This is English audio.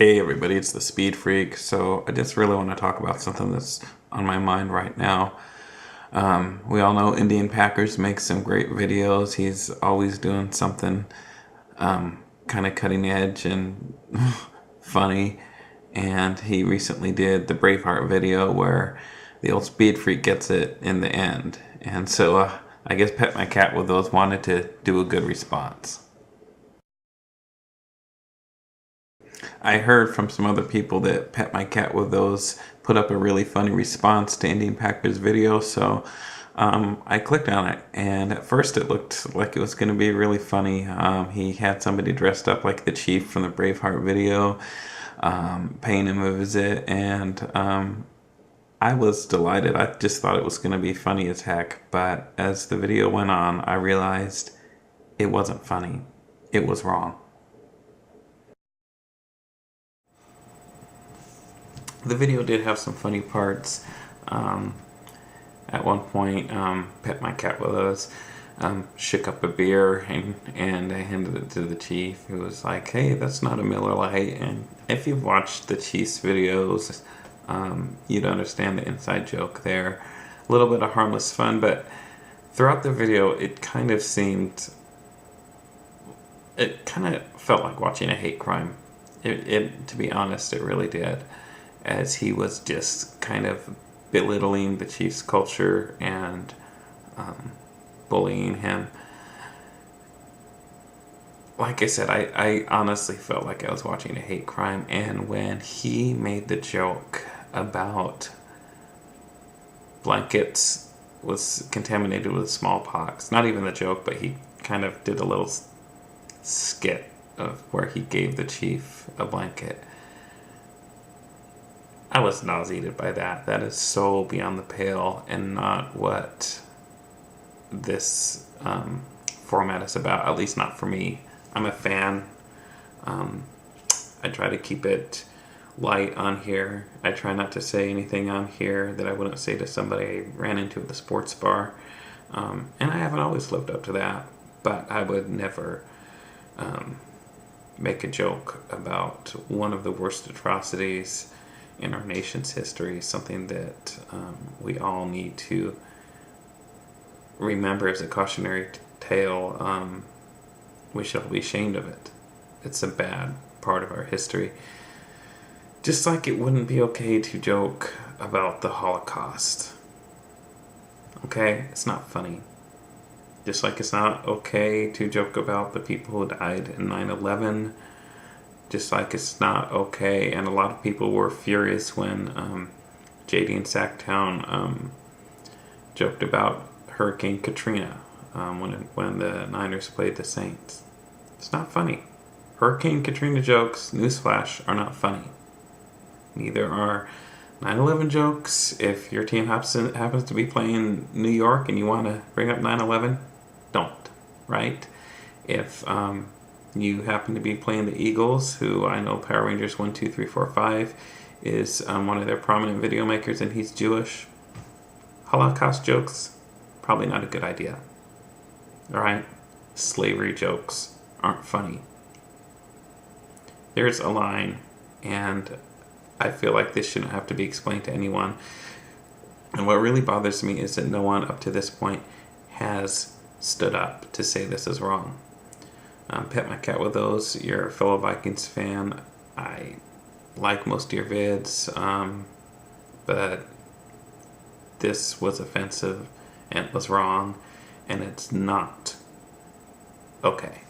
Hey everybody, it's the Speed Freak. So I just really want to talk about something that's on my mind right now. We all know Indian Packers makes some great videos. He's always doing something kind of cutting edge and funny. And he recently did the Braveheart video where the old Speed Freak gets it in the end. And so I guess Pet My Cat with those wanted to do a good response. I heard from some other people that Pet My Cat with those put up a really funny response to Indian Packers video, so I clicked on it, and at first it looked like it was going to be really funny. He had somebody dressed up like the Chief from the Braveheart video, paying him a visit, and I was delighted. I just thought it was going to be funny as heck, but as the video went on, I realized it wasn't funny. It was wrong. The video did have some funny parts. At one point, Pet My Cat with us shook up a beer and I handed it to the Chief, who was like, hey, that's not a Miller Lite. And if you've watched the Chief's videos, you'd understand the inside joke there. A little bit of harmless fun, but throughout the video, it kind of felt like watching a hate crime. To be honest, it really did, as he was just kind of belittling the Chiefs' culture and bullying him. Like I said, I honestly felt like I was watching a hate crime, and when he made the joke about blankets was contaminated with smallpox, not even the joke, but he kind of did a little skit of where he gave the Chief a blanket. I was nauseated by that. That is so beyond the pale and not what this format is about, at least not for me. I'm a fan. I try to keep it light on here. I try not to say anything on here that I wouldn't say to somebody I ran into at the sports bar. And I haven't always lived up to that, but I would never make a joke about one of the worst atrocities in our nation's history, something that we all need to remember as a cautionary tale. We should be ashamed of it. It's a bad part of our history. Just like it wouldn't be okay to joke about the Holocaust. Okay? It's not funny. Just like it's not okay to joke about the people who died in 9/11. Just like it's not okay, and a lot of people were furious when JD and Sacktown joked about Hurricane Katrina when the Niners played the Saints. It's not funny. Hurricane Katrina jokes, newsflash, are not funny. Neither are 9/11 jokes. If your team happens to be playing New York and you want to bring up 9/11, don't, right? If you happen to be playing the Eagles, who I know Power Rangers 1, 2, 3, 4, 5 is one of their prominent video makers, and he's Jewish. Holocaust jokes, probably not a good idea. Alright? Slavery jokes aren't funny. There's a line, and I feel like this shouldn't have to be explained to anyone. And what really bothers me is that no one up to this point has stood up to say this is wrong. Pet My Cat with those, you're a fellow Vikings fan. I like most of your vids, but this was offensive and it was wrong, and it's not okay.